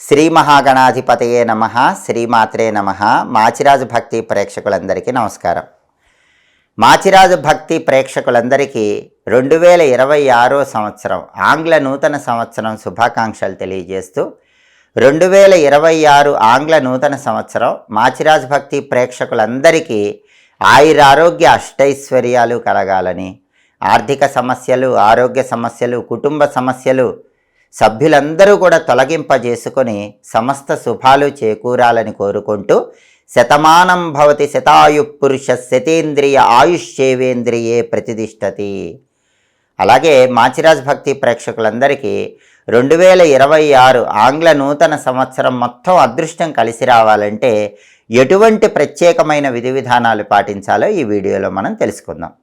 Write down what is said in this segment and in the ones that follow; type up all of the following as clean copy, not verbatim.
శ్రీ మహాగణాధిపతయే నమః. శ్రీమాత్రే నమః. మాచిరాజు భక్తి ప్రేక్షకులందరికీ నమస్కారం. మాచిరాజు భక్తి ప్రేక్షకులందరికీ 2026 సంవత్సరం ఆంగ్ల నూతన సంవత్సరం శుభాకాంక్షలు తెలియజేస్తూ 2026 ఆంగ్ల నూతన సంవత్సరం మాచిరాజు భక్తి ప్రేక్షకులందరికీ ఆయురారోగ్య అష్టైశ్వర్యాలు కలగాలని, ఆర్థిక సమస్యలు, ఆరోగ్య సమస్యలు, కుటుంబ సమస్యలు సభ్యులందరూ కూడా తొలగింపజేసుకొని సమస్త శుభాలు చేకూరాలని కోరుకుంటూ శతమానం భవతి శతాయు పురుష శతేంద్రియ ఆయుష్యేవేంద్రియే ప్రతిదిష్టతి. అలాగే మాచిరాజ్ భక్తి ప్రేక్షకులందరికీ 2026 ఆంగ్ల నూతన సంవత్సరం మొత్తం అదృష్టం కలిసి రావాలంటే ఎటువంటి ప్రత్యేకమైన విధి విధానాలు పాటించాలో ఈ వీడియోలో మనం తెలుసుకుందాం.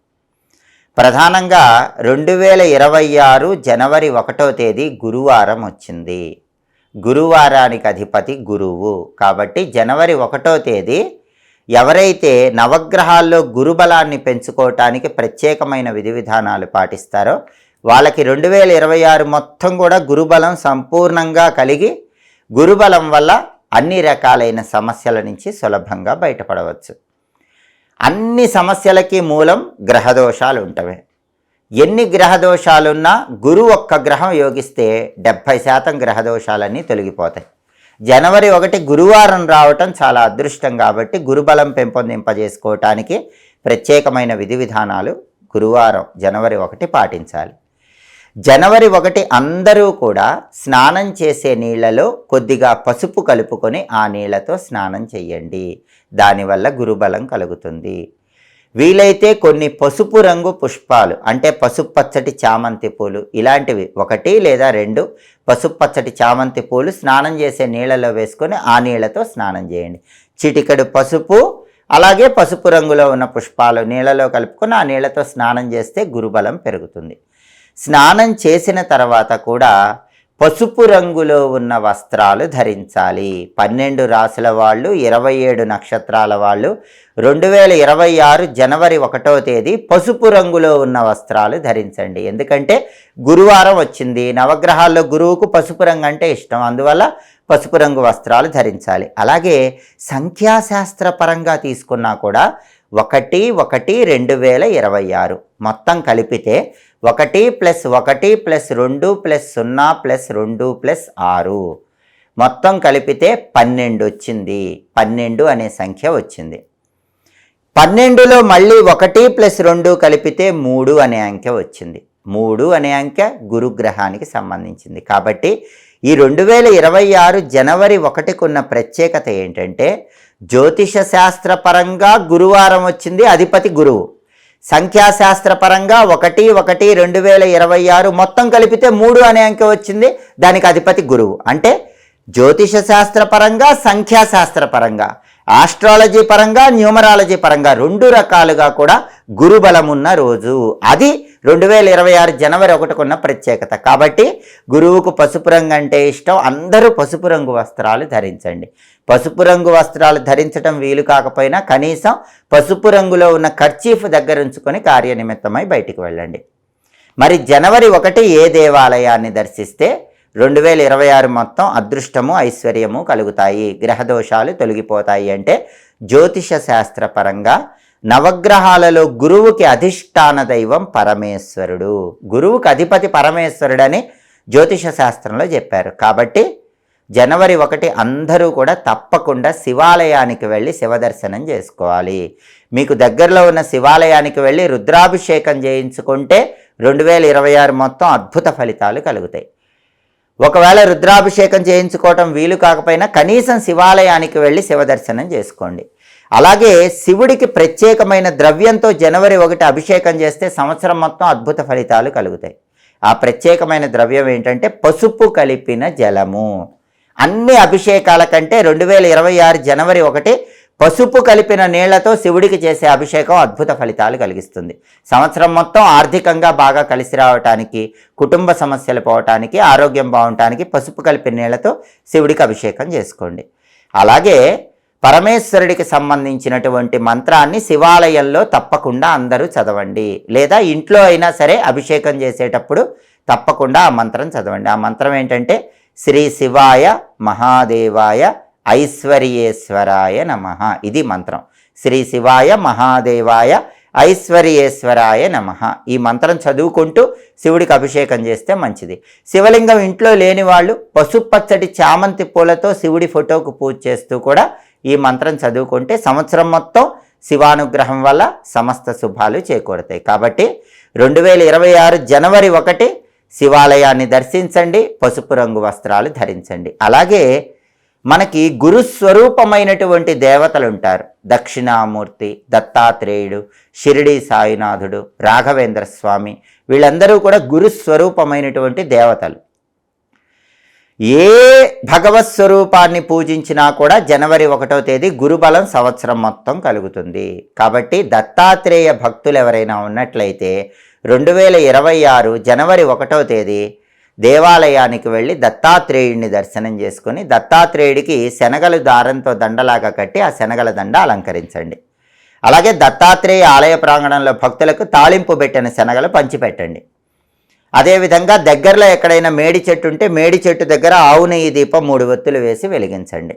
ప్రధానంగా 2026 జనవరి 1వ తేదీ గురువారం వచ్చింది. గురువారానికి అధిపతి గురువు. కాబట్టి జనవరి 1వ తేదీ ఎవరైతే నవగ్రహాల్లో గురుబలాన్ని పెంచుకోవటానికి ప్రత్యేకమైన విధి విధానాలు పాటిస్తారో వాళ్ళకి 2026 మొత్తం కూడా గురుబలం సంపూర్ణంగా కలిగి గురుబలం వల్ల అన్ని రకాలైన సమస్యల నుంచి సులభంగా బయటపడవచ్చు. అన్ని సమస్యలకి మూలం గ్రహదోషాలు ఉంటవే. ఎన్ని గ్రహదోషాలున్నా గురువు ఒక్క గ్రహం యోగిస్తే 70% గ్రహదోషాలన్నీ తొలగిపోతాయి. జనవరి 1 గురువారం రావటం చాలా అదృష్టం కాబట్టి గురుబలం పెంపొందింపజేసుకోవటానికి ప్రత్యేకమైన విధి విధానాలు గురువారం జనవరి 1 పాటించాలి. జనవరి 1 అందరూ కూడా స్నానం చేసే నీళ్లలో కొద్దిగా పసుపు కలుపుకొని ఆ నీళ్లతో స్నానం చేయండి. దానివల్ల గురుబలం కలుగుతుంది. వీలైతే కొన్ని పసుపు రంగు పుష్పాలు అంటే పసుపు పచ్చటి చామంతి పూలు ఇలాంటివి 1 లేదా 2 పసుపు పచ్చటి చామంతి పూలు స్నానం చేసే నీళ్ళలో వేసుకొని ఆ నీళ్లతో స్నానం చేయండి. చిటికెడు పసుపు అలాగే పసుపు రంగులో ఉన్న పుష్పాలు నీళ్ళలో కలుపుకొని ఆ నీళ్లతో స్నానం చేస్తే గురుబలం పెరుగుతుంది. స్నానం చేసిన తర్వాత కూడా పసుపు రంగులో ఉన్న వస్త్రాలు ధరించాలి. 12 రాశుల వాళ్ళు, 27 నక్షత్రాల వాళ్ళు 2026 జనవరి 1వ తేదీ పసుపు రంగులో ఉన్న వస్త్రాలు ధరించండి. ఎందుకంటే గురువారం వచ్చింది, నవగ్రహాల్లో గురువుకు పసుపు రంగు అంటే ఇష్టం, అందువల్ల పసుపు రంగు వస్త్రాలు ధరించాలి. అలాగే సంఖ్యాశాస్త్ర పరంగా తీసుకున్నా కూడా 1/1/2026 మొత్తం కలిపితే 1 + 1 + 2 + 0 + 2 + 6 మొత్తం కలిపితే 12 వచ్చింది. 12 అనే సంఖ్య వచ్చింది. 12లో మళ్ళీ 1 + 2 కలిపితే 3 అనే అంకె వచ్చింది. 3 అనే అంకె గురుగ్రహానికి సంబంధించింది. కాబట్టి ఈ 2026 జనవరి 1కు ఉన్న ప్రత్యేకత ఏంటంటే జ్యోతిష శాస్త్రపరంగా గురువారం వచ్చింది, అధిపతి గురువు. సంఖ్యాశాస్త్రపరంగా 1/1/2026 మొత్తం కలిపితే 3 అనే అంకె వచ్చింది, దానికి అధిపతి గురువు. అంటే జ్యోతిష శాస్త్రపరంగా, సంఖ్యాశాస్త్రపరంగా, ఆస్ట్రాలజీ పరంగా, న్యూమరాలజీ పరంగా 2 రకాలుగా కూడా గురుబలం ఉన్న రోజు. అది 2026 జనవరి 1కు ఉన్న ప్రత్యేకత. కాబట్టి గురువుకు పసుపు రంగు అంటే ఇష్టం, అందరూ పసుపు రంగు వస్త్రాలు ధరించండి. పసుపు రంగు వస్త్రాలు ధరించడం వీలు కాకపోయినా కనీసం పసుపు రంగులో ఉన్న కర్చీఫ్ దగ్గర ఉంచుకొని కార్యనిమిత్తమై బయటికి వెళ్ళండి. మరి జనవరి 1 ఏ దేవాలయాన్ని దర్శిస్తే 2026 మొత్తం అదృష్టము, ఐశ్వర్యము కలుగుతాయి, గ్రహదోషాలు తొలగిపోతాయి అంటే జ్యోతిష శాస్త్రపరంగా నవగ్రహాలలో గురువుకి అధిష్టాన దైవం పరమేశ్వరుడు. గురువుకి అధిపతి పరమేశ్వరుడని జ్యోతిష శాస్త్రంలో చెప్పారు. కాబట్టి జనవరి 1 అందరూ కూడా తప్పకుండా శివాలయానికి వెళ్ళి శివదర్శనం చేసుకోవాలి. మీకు దగ్గరలో ఉన్న శివాలయానికి వెళ్ళి రుద్రాభిషేకం చేయించుకుంటే 2026 మొత్తం అద్భుత ఫలితాలు కలుగుతాయి. ఒకవేళ రుద్రాభిషేకం చేయించుకోవటం వీలు కాకపోయినా కనీసం శివాలయానికి వెళ్ళి శివదర్శనం చేసుకోండి. అలాగే శివుడికి ప్రత్యేకమైన ద్రవ్యంతో జనవరి 1 అభిషేకం చేస్తే సంవత్సరం మొత్తం అద్భుత ఫలితాలు కలుగుతాయి. ఆ ప్రత్యేకమైన ద్రవ్యం ఏంటంటే పసుపు కలిపిన జలము. అన్ని అభిషేకాల కంటే 2026 జనవరి 1 పసుపు కలిపిన నీళ్లతో శివుడికి చేసే అభిషేకం అద్భుత ఫలితాలు కలిగిస్తుంది. సంవత్సరం మొత్తం ఆర్థికంగా బాగా కలిసి రావటానికి, కుటుంబ సమస్యలు పోవటానికి, ఆరోగ్యం బాగుండటానికి పసుపు కలిపిన నీళ్లతో శివుడికి అభిషేకం చేసుకోండి. అలాగే పరమేశ్వరుడికి సంబంధించినటువంటి మంత్రాన్ని శివాలయంలో తప్పకుండా అందరూ చదవండి. లేదా ఇంట్లో అయినా సరే అభిషేకం చేసేటప్పుడు తప్పకుండా ఆ మంత్రం చదవండి. ఆ మంత్రం ఏంటంటే శ్రీ శివాయ మహాదేవాయ ఐశ్వర్యేశ్వరాయ నమః. ఇది మంత్రం. శ్రీ శివాయ మహాదేవాయ ఐశ్వర్యేశ్వరాయ నమః. ఈ మంత్రం చదువుకుంటూ శివుడికి అభిషేకం చేస్తే మంచిది. శివలింగం ఇంట్లో లేని వాళ్ళు పసుపచ్చటి చామంతి పూలతో శివుడి ఫోటోకు పూజ చేస్తూ కూడా ఈ మంత్రం చదువుకుంటే సంవత్సరం మొత్తం శివానుగ్రహం వల్ల సమస్త శుభాలు చేకూరుతాయి. కాబట్టి 2026 జనవరి 1 శివాలయాన్ని దర్శించండి, పసుపు రంగు వస్త్రాలు ధరించండి. అలాగే మనకి గురుస్వరూపమైనటువంటి దేవతలు ఉంటారు. దక్షిణామూర్తి, దత్తాత్రేయుడు, షిరిడి సాయినాథుడు, రాఘవేంద్ర స్వామి, వీళ్ళందరూ కూడా గురుస్వరూపమైనటువంటి దేవతలు. ఏ భగవత్ స్వరూపాన్ని పూజించినా కూడా జనవరి 1వ తేదీ గురుబలం సంవత్సరం మొత్తం కలుగుతుంది. కాబట్టి దత్తాత్రేయ భక్తులు ఎవరైనా ఉన్నట్లయితే 2026 జనవరి 1వ తేదీ దేవాలయానికి వెళ్ళి దత్తాత్రేయుడిని దర్శనం చేసుకొని దత్తాత్రేయుడికి శనగలు దారంతో దండలాగా కట్టి ఆ శనగల దండ అలంకరించండి. అలాగే దత్తాత్రేయ ఆలయ ప్రాంగణంలో భక్తులకు తాళింపు పెట్టిన శనగలు పంచిపెట్టండి. అదేవిధంగా దగ్గరలో ఎక్కడైనా మేడి చెట్టు ఉంటే మేడి చెట్టు దగ్గర ఆవు నెయ్యి దీపం 3 ఒత్తులు వేసి వెలిగించండి.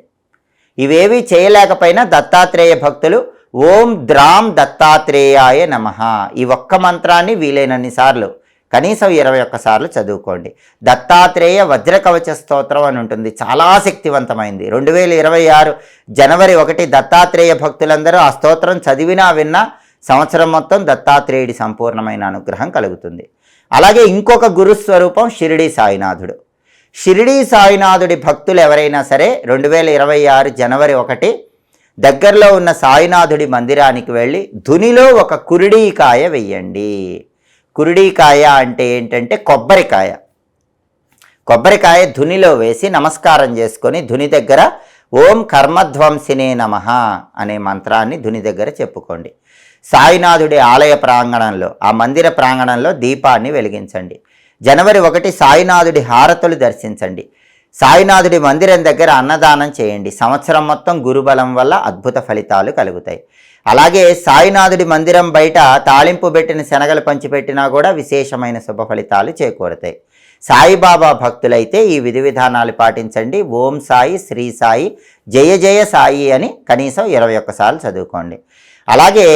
ఇవేవి చేయలేకపోయినా దత్తాత్రేయ భక్తులు ఓం ద్రాం దత్తాత్రేయాయ నమః ఈ ఒక్క మంత్రాన్ని వీలైనన్ని సార్లు కనీసం 21 సార్లు చదువుకోండి. దత్తాత్రేయ వజ్రకవచ స్తోత్రం అని ఉంటుంది, చాలా శక్తివంతమైంది. 2026 జనవరి 1 దత్తాత్రేయ భక్తులందరూ ఆ స్తోత్రం చదివినా విన్నా సంవత్సరం మొత్తం దత్తాత్రేయుడి సంపూర్ణమైన అనుగ్రహం కలుగుతుంది. అలాగే ఇంకొక గురుస్వరూపం షిరిడి సాయినాథుడు. షిరిడి సాయినాథుడి భక్తులు ఎవరైనా సరే 2026 జనవరి 1 దగ్గరలో ఉన్న సాయినాథుడి మందిరానికి వెళ్ళి ధునిలో ఒక కురిడీకాయ వెయ్యండి. కురిడీకాయ అంటే ఏంటంటే కొబ్బరికాయ. కొబ్బరికాయ ధునిలో వేసి నమస్కారం చేసుకొని ధుని దగ్గర ఓం కర్మధ్వంసినే నమః అనే మంత్రాన్ని ధుని దగ్గర చెప్పుకోండి. సాయినాథుడి ఆలయ ప్రాంగణంలో ఆ మందిర ప్రాంగణంలో దీపాన్ని వెలిగించండి. జనవరి 1 సాయినాథుడి హారతులు దర్శించండి. సాయినాథుడి మందిరం దగ్గర అన్నదానం చేయండి. సంవత్సరం మొత్తం గురుబలం వల్ల అద్భుత ఫలితాలు కలుగుతాయి. అలాగే సాయినాథుడి మందిరం బయట తాళింపు పెట్టిన శనగలు పంచిపెట్టినా కూడా విశేషమైన శుభ ఫలితాలు చేకూరుతాయి. సాయిబాబా భక్తులైతే ఈ విధి విధానాలు పాటించండి. ఓం సాయి, శ్రీ సాయి, జయ జయ సాయి అని కనీసం 21 సార్లు చదువుకోండి. అలాగే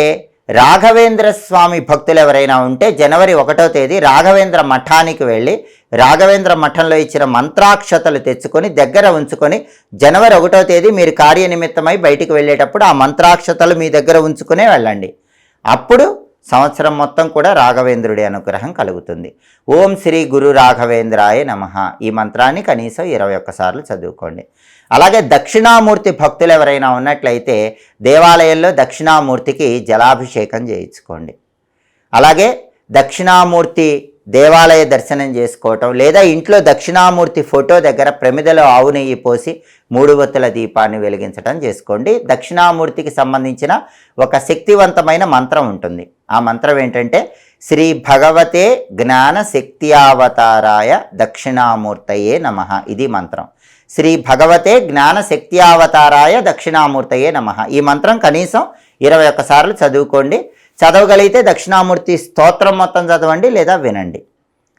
రాఘవేంద్ర స్వామి భక్తులు ఎవరైనా ఉంటే జనవరి 1వ తేదీ రాఘవేంద్ర మఠానికి వెళ్ళి రాఘవేంద్ర మఠంలో ఇచ్చిన మంత్రాక్షతలు తెచ్చుకొని దగ్గర ఉంచుకొని జనవరి 1వ తేదీ మీరు కార్యనిమిత్తమై బయటికి వెళ్ళేటప్పుడు ఆ మంత్రాక్షతలు మీ దగ్గర ఉంచుకునే వెళ్ళండి. అప్పుడు సంవత్సరం మొత్తం కూడా రాఘవేంద్రుడి అనుగ్రహం కలుగుతుంది. ఓం శ్రీ గురు రాఘవేంద్రాయ నమః ఈ మంత్రాన్ని కనీసం 21 సార్లు చదువుకోండి. అలాగే దక్షిణామూర్తి భక్తులు ఎవరైనా ఉన్నట్లయితే దేవాలయంలో దక్షిణామూర్తికి జలాభిషేకం చేయించుకోండి. అలాగే దక్షిణామూర్తి దేవాలయ దర్శనం చేసుకోవటం లేదా ఇంట్లో దక్షిణామూర్తి ఫోటో దగ్గర ప్రమిదలో ఆవు నెయ్యి పోసి 3 ఒత్తుల దీపాన్ని వెలిగించడం చేసుకోండి. దక్షిణామూర్తికి సంబంధించిన ఒక శక్తివంతమైన మంత్రం ఉంటుంది. ఆ మంత్రం ఏంటంటే శ్రీ భగవతే జ్ఞాన శక్త్యావతారాయ దక్షిణామూర్తయే నమః ఇది మంత్రం. శ్రీ భగవతే జ్ఞాన శక్త్యావతారాయ దక్షిణామూర్తయే నమః ఈ మంత్రం కనీసం 21 సార్లు చదువుకోండి. చదవగలిగితే దక్షిణామూర్తి స్తోత్రం మొత్తం చదవండి లేదా వినండి.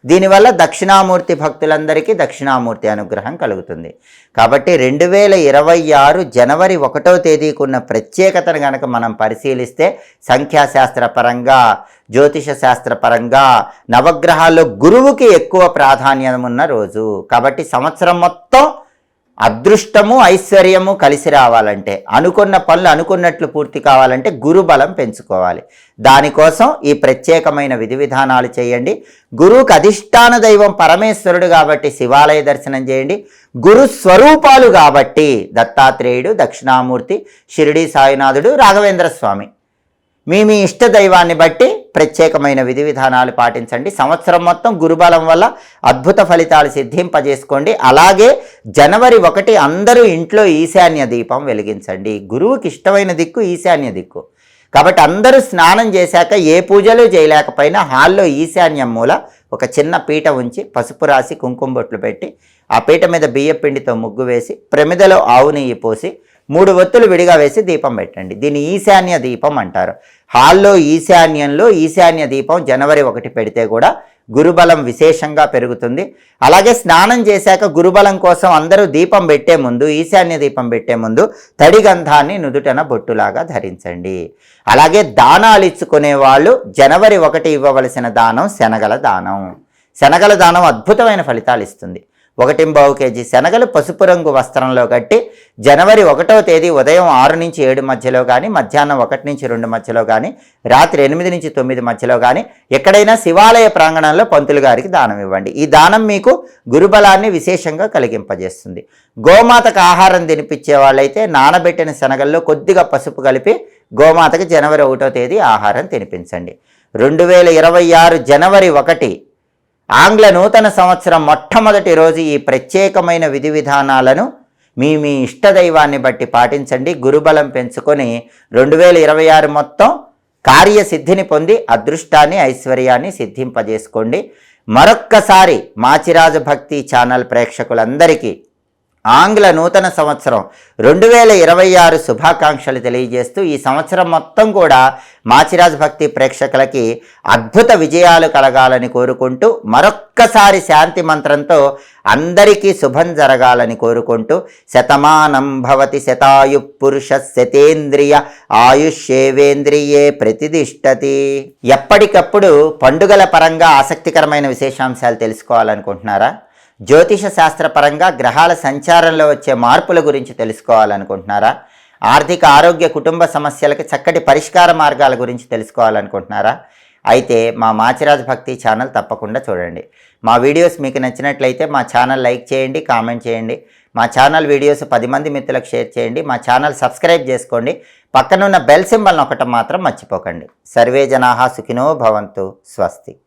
దీనివల్ల దక్షిణామూర్తి భక్తులందరికీ దక్షిణామూర్తి అనుగ్రహం కలుగుతుంది. కాబట్టి 2026 జనవరి 1వ తేదీకి ఉన్న ప్రత్యేకతను కనుక మనం పరిశీలిస్తే సంఖ్యాశాస్త్రపరంగా, జ్యోతిష శాస్త్రపరంగా నవగ్రహాల్లో గురువుకి ఎక్కువ ప్రాధాన్యం ఉన్న రోజు. కాబట్టి సంవత్సరం మొత్తం అదృష్టము ఐశ్వర్యము కలిసి రావాలంటే, అనుకున్న పనులు అనుకున్నట్లు పూర్తి కావాలంటే గురు బలం పెంచుకోవాలి. దానికోసం ఈ ప్రత్యేకమైన విధి విధానాలు చేయండి. గురువుకు అధిష్టాన దైవం పరమేశ్వరుడు కాబట్టి శివాలయ దర్శనం చేయండి. గురు స్వరూపాలు కాబట్టి దత్తాత్రేయుడు, దక్షిణామూర్తి, షిరిడి సాయినాథుడు, రాఘవేంద్ర స్వామి మీ ఇష్ట దైవాన్ని బట్టి ప్రత్యేకమైన విధి విధానాలు పాటించండి. సంవత్సరం మొత్తం గురుబలం వల్ల అద్భుత ఫలితాలు సిద్ధింపజేసుకోండి. అలాగే జనవరి 1 అందరూ ఇంట్లో ఈశాన్య దీపం వెలిగించండి. గురువుకి ఇష్టమైన దిక్కు ఈశాన్య దిక్కు కాబట్టి అందరూ స్నానం చేశాక ఏ పూజలు చేయలేకపోయినా హాల్లో ఈశాన్యం మూల ఒక చిన్న పీట ఉంచి పసుపు రాసి కుంకుమ బొట్లు పెట్టి ఆ పీట మీద బియ్యపిండితో ముగ్గు వేసి ప్రమిదలో ఆవు నెయ్యి పోసి 3 ఒత్తులు విడిగా వేసి దీపం పెట్టండి. దీన్ని ఈశాన్య దీపం అంటారు. హాల్లో ఈశాన్యంలో ఈశాన్య దీపం జనవరి 1 పెడితే కూడా గురుబలం విశేషంగా పెరుగుతుంది. అలాగే స్నానం చేశాక గురుబలం కోసం అందరూ దీపం పెట్టే ముందు, ఈశాన్య దీపం పెట్టే ముందు తడి గంధాన్ని నుదుటన బొట్టులాగా ధరించండి. అలాగే దానాలు ఇచ్చుకునే వాళ్ళు జనవరి 1 ఇవ్వవలసిన దానం శనగల దానం. శనగల దానం అద్భుతమైన ఫలితాలు ఇస్తుంది. 1.25 కేజీ శనగలు పసుపు రంగు వస్త్రంలో కట్టి జనవరి 1వ తేదీ ఉదయం 6 నుంచి 7 మధ్యలో కానీ, మధ్యాహ్నం 1 నుంచి 2 మధ్యలో కానీ, రాత్రి 8 నుంచి 9 మధ్యలో కానీ ఎక్కడైనా శివాలయ ప్రాంగణంలో పంతులు గారికి దానం ఇవ్వండి. ఈ దానం మీకు గురుబలాన్ని విశేషంగా కలిగింపజేస్తుంది. గోమాతకు ఆహారం తినిపించే వాళ్ళైతే నానబెట్టిన శనగల్లో కొద్దిగా పసుపు కలిపి గోమాతకి జనవరి 1వ తేదీ ఆహారం తినిపించండి. 2026 జనవరి 1 ఆంగ్ల నూతన సంవత్సరం మొట్టమొదటి రోజు ఈ ప్రత్యేకమైన విధి విధానాలను మీ ఇష్టదైవాన్ని బట్టి పాటించండి. గురుబలం పెంచుకొని 2026 మొత్తం కార్యసిద్ధిని పొంది అదృష్టాన్ని, ఐశ్వర్యాన్ని సిద్ధింపజేసుకోండి. మరొక్కసారి మాచిరాజు భక్తి ఛానల్ ప్రేక్షకులందరికీ ఆంగ్ల నూతన సంవత్సరం 2026 శుభాకాంక్షలు తెలియజేస్తూ ఈ సంవత్సరం మొత్తం కూడా మాచిరాజు భక్తి ప్రేక్షకులకి అద్భుత విజయాలు కలగాలని కోరుకుంటూ మరొక్కసారి శాంతి మంత్రంతో అందరికీ శుభం జరగాలని కోరుకుంటూ శతమానం భవతి శతాయు పురుష శతేంద్రియ ఆయుష్యేవేంద్రియే ప్రతిదిష్టతి. ఎప్పటికప్పుడు పండుగల పరంగా ఆసక్తికరమైన విశేషాంశాలు తెలుసుకోవాలనుకుంటున్నారా? జ్యోతిష శాస్త్రపరంగా గ్రహాల సంచారంలో వచ్చే మార్పుల గురించి తెలుసుకోవాలనుకుంటున్నారా? ఆర్థిక, ఆరోగ్య, కుటుంబ సమస్యలకి చక్కటి పరిష్కార మార్గాల గురించి తెలుసుకోవాలనుకుంటున్నారా? అయితే మా మాచిరాజు భక్తి ఛానల్ తప్పకుండా చూడండి. మా వీడియోస్ మీకు నచ్చినట్లయితే మా ఛానల్ లైక్ చేయండి, కామెంట్ చేయండి. మా ఛానల్ వీడియోస్ 10 మంది మిత్రులకు షేర్ చేయండి. మా ఛానల్ సబ్స్క్రైబ్ చేసుకోండి. పక్కనున్న బెల్ సింబల్ నొక్కటం మాత్రం మర్చిపోకండి. సర్వే జనాః సుఖినో భవంతు. స్వస్తి.